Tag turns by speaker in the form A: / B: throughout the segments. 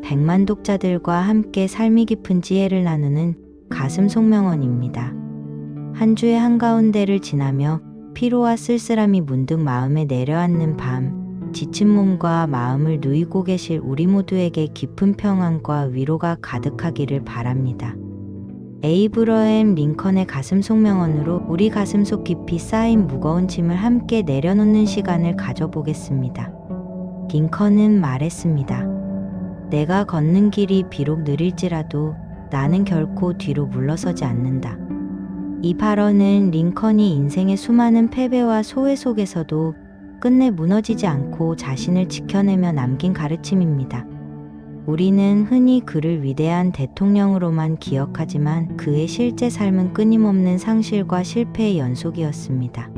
A: 100만 독자들과 함께 삶이 깊은 지혜를 나누는 가슴 속명언입니다. 한 주의 한가운데를 지나며 피로와 쓸쓸함이 문득 마음에 내려앉는 밤, 지친 몸과 마음을 누이고 계실 우리 모두에게 깊은 평안과 위로가 가득하기를 바랍니다. 에이브러햄 링컨의 가슴 속명언으로 우리 가슴 속 깊이 쌓인 무거운 짐을 함께 내려놓는 시간을 가져보겠습니다. 링컨은 말했습니다. 내가 걷는 길이 비록 느릴지라도 나는 결코 뒤로 물러서지 않는다. 이 발언은 링컨이 인생의 수많은 패배와 소외 속에서도 끝내 무너지지 않고 자신을 지켜내며 남긴 가르침입니다. 우리는 흔히 그를 위대한 대통령으로만 기억하지만 그의 실제 삶은 끊임없는 상실과 실패의 연속이었습니다.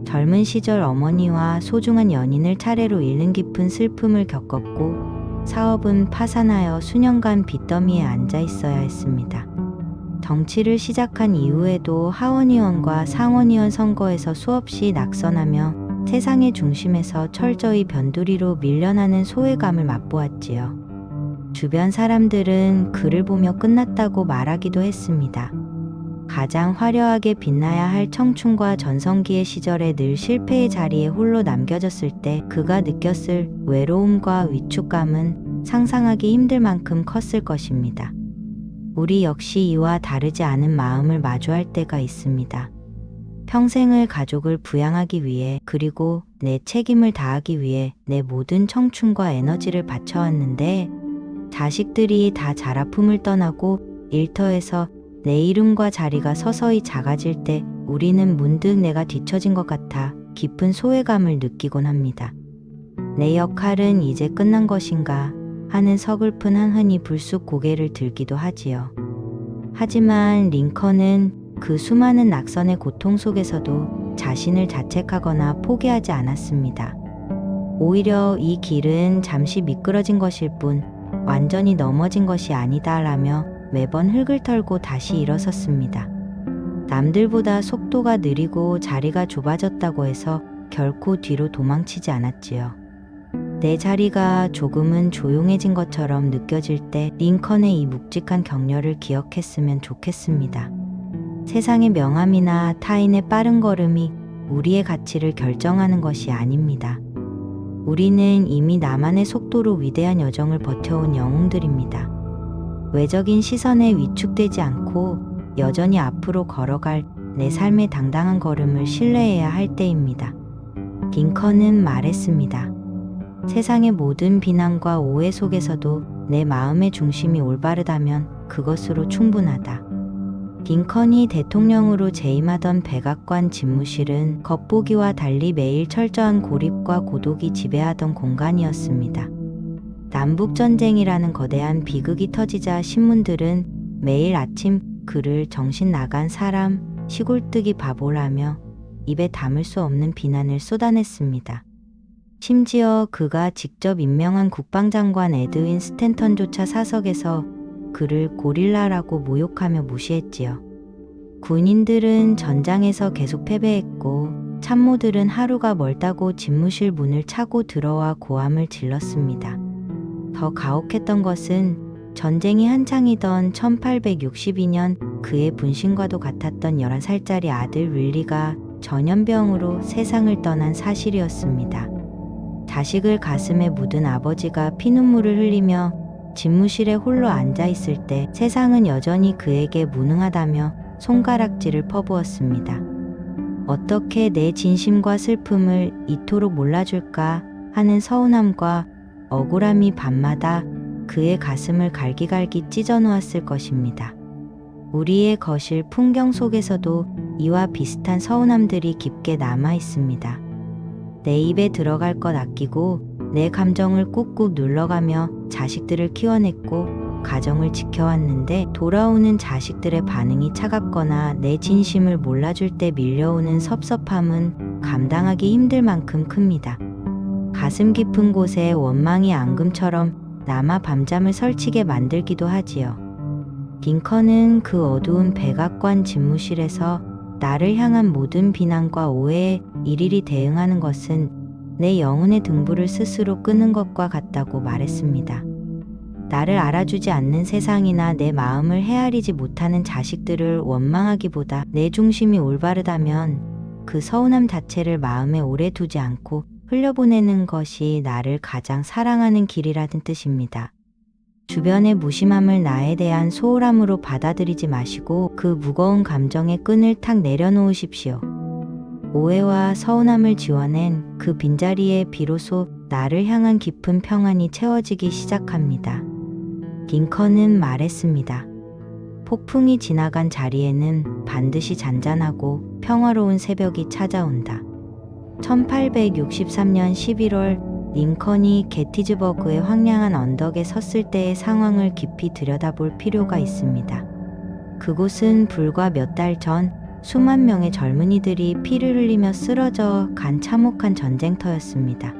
A: 젊은 시절 어머니와 소중한 연인을 차례로 잃는 깊은 슬픔을 겪었고 사업은 파산하여 수년간 빚더미에 앉아 있어야 했습니다. 정치를 시작한 이후에도 하원의원과 상원의원 선거에서 수없이 낙선하며 세상의 중심에서 철저히 변두리로 밀려나는 소외감을 맛보았지요. 주변 사람들은 그를 보며 끝났다고 말하기도 했습니다. 가장 화려하게 빛나야 할 청춘과 전성기의 시절에 늘 실패의 자리에 홀로 남겨졌을 때 그가 느꼈을 외로움과 위축감은 상상하기 힘들 만큼 컸을 것입니다. 우리 역시 이와 다르지 않은 마음을 마주할 때가 있습니다. 평생을 가족을 부양하기 위해 그리고 내 책임을 다하기 위해 내 모든 청춘과 에너지를 바쳐왔는데 자식들이 다 자라품을 떠나고 일터에서 내 이름과 자리가 서서히 작아질 때 우리는 문득 내가 뒤처진 것 같아 깊은 소외감을 느끼곤 합니다. 내 역할은 이제 끝난 것인가 하는 서글픈 한흔이 불쑥 고개를 들기도 하지요. 하지만 링컨은 그 수많은 낙선의 고통 속에서도 자신을 자책하거나 포기하지 않았습니다. 오히려 이 길은 잠시 미끄러진 것일 뿐 완전히 넘어진 것이 아니다라며 매번 흙을 털고 다시 일어섰습니다. 남들보다 속도가 느리고 자리가 좁아졌다고 해서 결코 뒤로 도망치지 않았지요. 내 자리가 조금은 조용해진 것처럼 느껴질 때 링컨의 이 묵직한 격려를 기억했으면 좋겠습니다. 세상의 명함이나 타인의 빠른 걸음이 우리의 가치를 결정하는 것이 아닙니다. 우리는 이미 나만의 속도로 위대한 여정을 버텨온 영웅들입니다. 외적인 시선에 위축되지 않고 여전히 앞으로 걸어갈 내 삶의 당당한 걸음을 신뢰해야 할 때입니다. 링컨은 말했습니다. 세상의 모든 비난과 오해 속에서도 내 마음의 중심이 올바르다면 그것으로 충분하다. 링컨이 대통령으로 재임하던 백악관 집무실은 겉보기와 달리 매일 철저한 고립과 고독이 지배하던 공간이었습니다. 남북전쟁이라는 거대한 비극이 터지자 신문들은 매일 아침 그를 정신 나간 사람, 시골뜨기 바보라며 입에 담을 수 없는 비난을 쏟아냈습니다. 심지어 그가 직접 임명한 국방장관 에드윈 스탠턴조차 사석에서 그를 고릴라라고 모욕하며 무시했지요. 군인들은 전장에서 계속 패배했고 참모들은 하루가 멀다고 집무실 문을 차고 들어와 고함을 질렀습니다. 더 가혹했던 것은 전쟁이 한창이던 1862년 그의 분신과도 같았던 11살짜리 아들 윌리가 전염병으로 세상을 떠난 사실이었습니다. 자식을 가슴에 묻은 아버지가 피눈물을 흘리며 집무실에 홀로 앉아있을 때 세상은 여전히 그에게 무능하다며 손가락질을 퍼부었습니다. 어떻게 내 진심과 슬픔을 이토록 몰라줄까 하는 서운함과 억울함이 밤마다 그의 가슴을 갈기갈기 찢어놓았을 것입니다. 우리의 거실 풍경 속에서도 이와 비슷한 서운함들이 깊게 남아 있습니다. 내 입에 들어갈 것 아끼고 내 감정을 꾹꾹 눌러가며 자식들을 키워냈고 가정을 지켜왔는데 돌아오는 자식들의 반응이 차갑거나 내 진심을 몰라줄 때 밀려오는 섭섭함은 감당하기 힘들 만큼 큽니다. 가슴 깊은 곳에 원망이 앙금처럼 남아 밤잠을 설치게 만들기도 하지요. 링컨은 그 어두운 백악관 집무실에서 나를 향한 모든 비난과 오해에 일일이 대응하는 것은 내 영혼의 등불을 스스로 끄는 것과 같다고 말했습니다. 나를 알아주지 않는 세상이나 내 마음을 헤아리지 못하는 자식들을 원망하기보다 내 중심이 올바르다면 그 서운함 자체를 마음에 오래 두지 않고 흘려보내는 것이 나를 가장 사랑하는 길이라는 뜻입니다. 주변의 무심함을 나에 대한 소홀함으로 받아들이지 마시고 그 무거운 감정의 끈을 탁 내려놓으십시오. 오해와 서운함을 지워낸 그 빈자리에 비로소 나를 향한 깊은 평안이 채워지기 시작합니다. 링컨은 말했습니다. 폭풍이 지나간 자리에는 반드시 잔잔하고 평화로운 새벽이 찾아온다. 1863년 11월 링컨이 게티즈버그의 황량한 언덕에 섰을 때의 상황을 깊이 들여다볼 필요가 있습니다. 그곳은 불과 몇 달 전 수만 명의 젊은이들이 피를 흘리며 쓰러져 간 참혹한 전쟁터였습니다.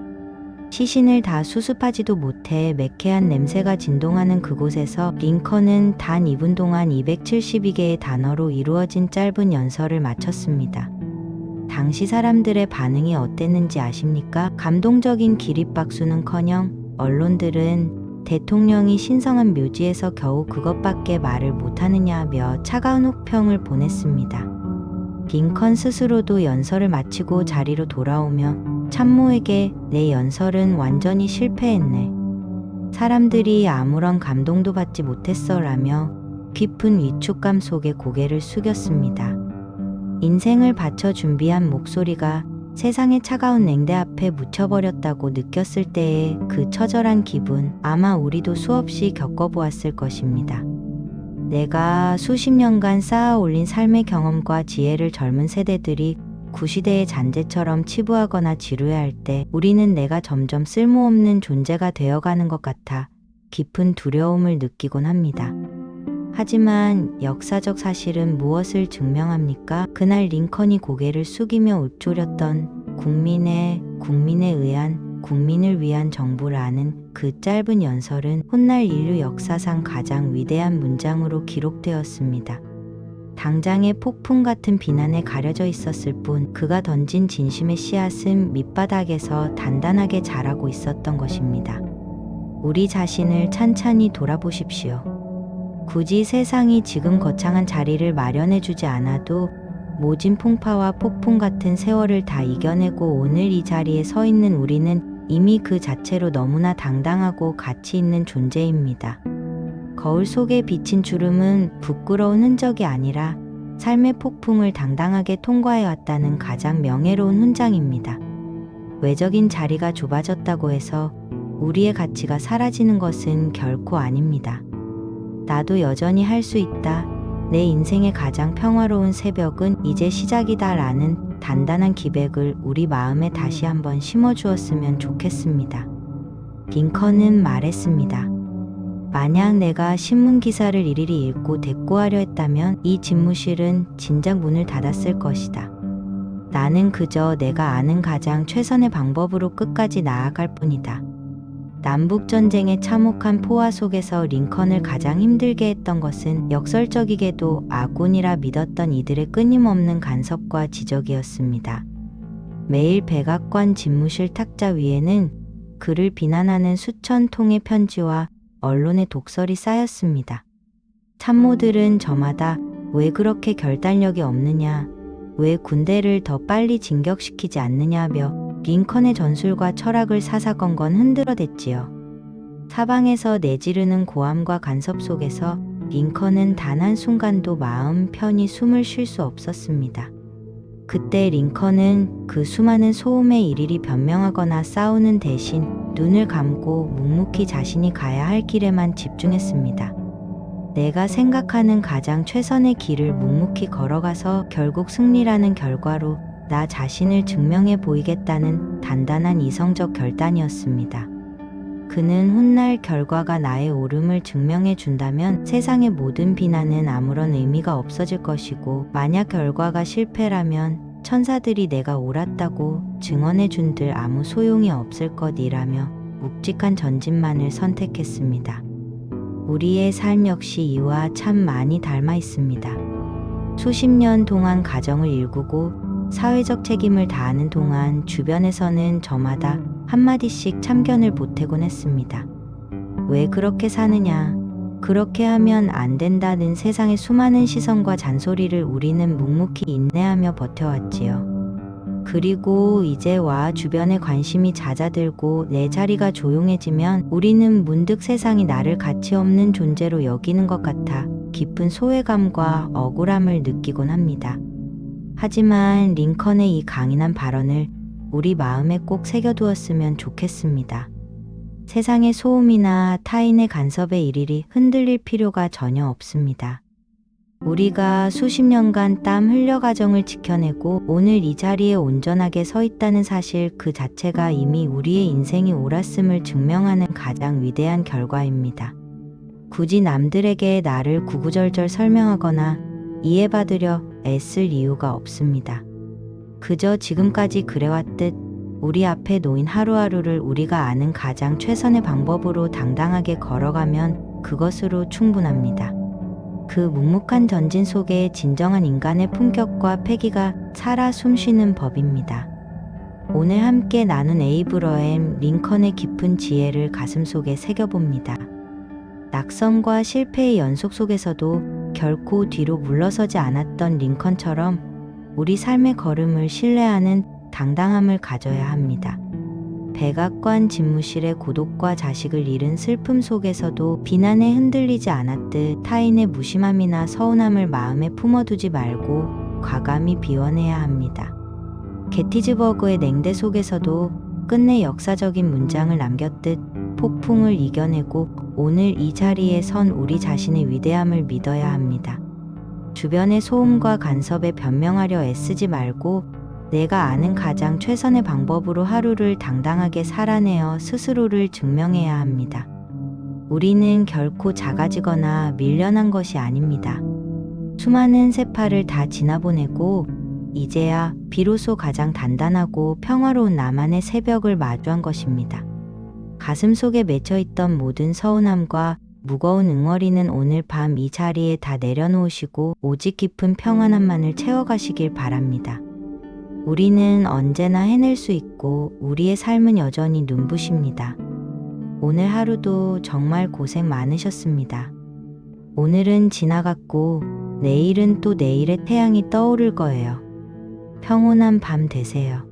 A: 시신을 다 수습하지도 못해 매캐한 냄새가 진동하는 그곳에서 링컨은 단 2분 동안 272개의 단어로 이루어진 짧은 연설을 마쳤습니다. 당시 사람들의 반응이 어땠는지 아십니까? 감동적인 기립박수는커녕 언론들은 대통령이 신성한 묘지에서 겨우 그것밖에 말을 못하느냐며 차가운 혹평을 보냈습니다. 링컨 스스로도 연설을 마치고 자리로 돌아오며 참모에게 내 연설은 완전히 실패했네. 사람들이 아무런 감동도 받지 못했어 라며 깊은 위축감 속에 고개를 숙였습니다. 인생을 바쳐 준비한 목소리가 세상의 차가운 냉대 앞에 묻혀버렸다고 느꼈을 때의 그 처절한 기분, 아마 우리도 수없이 겪어보았을 것입니다. 내가 수십 년간 쌓아 올린 삶의 경험과 지혜를 젊은 세대들이 구시대의 잔재처럼 치부하거나 지루해할 때 우리는 내가 점점 쓸모없는 존재가 되어가는 것 같아 깊은 두려움을 느끼곤 합니다. 하지만 역사적 사실은 무엇을 증명합니까? 그날 링컨이 고개를 숙이며 읊조렸던 국민에 의한, 국민을 위한 정부라는 그 짧은 연설은 훗날 인류 역사상 가장 위대한 문장으로 기록되었습니다. 당장의 폭풍 같은 비난에 가려져 있었을 뿐 그가 던진 진심의 씨앗은 밑바닥에서 단단하게 자라고 있었던 것입니다. 우리 자신을 찬찬히 돌아보십시오. 굳이 세상이 지금 거창한 자리를 마련해주지 않아도 모진 풍파와 폭풍 같은 세월을 다 이겨내고 오늘 이 자리에 서 있는 우리는 이미 그 자체로 너무나 당당하고 가치 있는 존재입니다. 거울 속에 비친 주름은 부끄러운 흔적이 아니라 삶의 폭풍을 당당하게 통과해왔다는 가장 명예로운 훈장입니다. 외적인 자리가 좁아졌다고 해서 우리의 가치가 사라지는 것은 결코 아닙니다. 나도 여전히 할 수 있다. 내 인생의 가장 평화로운 새벽은 이제 시작이다 라는 단단한 기백을 우리 마음에 다시 한번 심어주었으면 좋겠습니다. 링컨은 말했습니다. 만약 내가 신문 기사를 일일이 읽고 대꾸하려 했다면 이 집무실은 진작 문을 닫았을 것이다. 나는 그저 내가 아는 가장 최선의 방법으로 끝까지 나아갈 뿐이다. 남북전쟁의 참혹한 포화 속에서 링컨을 가장 힘들게 했던 것은 역설적이게도 아군이라 믿었던 이들의 끊임없는 간섭과 지적이었습니다. 매일 백악관 집무실 탁자 위에는 그를 비난하는 수천 통의 편지와 언론의 독설이 쌓였습니다. 참모들은 저마다 왜 그렇게 결단력이 없느냐, 왜 군대를 더 빨리 진격시키지 않느냐며 링컨의 전술과 철학을 사사건건 흔들어댔지요. 사방에서 내지르는 고함과 간섭 속에서 링컨은 단 한순간도 마음 편히 숨을 쉴 수 없었습니다. 그때 링컨은 그 수많은 소음에 일일이 변명하거나 싸우는 대신 눈을 감고 묵묵히 자신이 가야 할 길에만 집중했습니다. 내가 생각하는 가장 최선의 길을 묵묵히 걸어가서 결국 승리라는 결과로 나 자신을 증명해 보이겠다는 단단한 이성적 결단이었습니다. 그는 훗날 결과가 나의 옳음을 증명해 준다면 세상의 모든 비난은 아무런 의미가 없어질 것이고, 만약 결과가 실패라면 천사들이 내가 옳았다고 증언해 준들 아무 소용이 없을 것이라며 묵직한 전진만을 선택했습니다. 우리의 삶 역시 이와 참 많이 닮아 있습니다. 수십 년 동안 가정을 일구고 사회적 책임을 다하는 동안 주변에서는 저마다 한마디씩 참견을 보태곤 했습니다. 왜 그렇게 사느냐? 그렇게 하면 안 된다는 세상의 수많은 시선과 잔소리를 우리는 묵묵히 인내하며 버텨왔지요. 그리고 이제 와 주변에 관심이 잦아들고 내 자리가 조용해지면 우리는 문득 세상이 나를 가치 없는 존재로 여기는 것 같아 깊은 소외감과 억울함을 느끼곤 합니다. 하지만 링컨의 이 강인한 발언을 우리 마음에 꼭 새겨두었으면 좋겠습니다. 세상의 소음이나 타인의 간섭에 일일이 흔들릴 필요가 전혀 없습니다. 우리가 수십 년간 땀 흘려 가정을 지켜내고 오늘 이 자리에 온전하게 서 있다는 사실 그 자체가 이미 우리의 인생이 옳았음을 증명하는 가장 위대한 결과입니다. 굳이 남들에게 나를 구구절절 설명하거나 이해받으려 애쓸 이유가 없습니다. 그저 지금까지 그래왔듯 우리 앞에 놓인 하루하루를 우리가 아는 가장 최선의 방법으로 당당하게 걸어가면 그것으로 충분합니다. 그 묵묵한 전진 속에 진정한 인간의 품격과 패기가 살아 숨쉬는 법입니다. 오늘 함께 나눈 에이브러햄 링컨의 깊은 지혜를 가슴속에 새겨봅니다. 낙선과 실패의 연속 속에서도 결코 뒤로 물러서지 않았던 링컨처럼 우리 삶의 걸음을 신뢰하는 당당함을 가져야 합니다. 백악관 집무실의 고독과 자식을 잃은 슬픔 속에서도 비난에 흔들리지 않았듯 타인의 무심함이나 서운함을 마음에 품어두지 말고 과감히 비워내야 합니다. 게티즈버그의 냉대 속에서도 끝내 역사적인 문장을 남겼듯 폭풍을 이겨내고 오늘 이 자리에 선 우리 자신의 위대함을 믿어야 합니다. 주변의 소음과 간섭에 변명하려 애쓰지 말고 내가 아는 가장 최선의 방법으로 하루를 당당하게 살아내어 스스로를 증명해야 합니다. 우리는 결코 작아지거나 밀려난 것이 아닙니다. 수많은 세파를 다 지나보내고 이제야 비로소 가장 단단하고 평화로운 나만의 새벽을 마주한 것입니다. 가슴 속에 맺혀있던 모든 서운함과 무거운 응어리는 오늘 밤 이 자리에 다 내려놓으시고 오직 깊은 평안함만을 채워가시길 바랍니다. 우리는 언제나 해낼 수 있고 우리의 삶은 여전히 눈부십니다. 오늘 하루도 정말 고생 많으셨습니다. 오늘은 지나갔고 내일은 또 내일의 태양이 떠오를 거예요. 평온한 밤 되세요.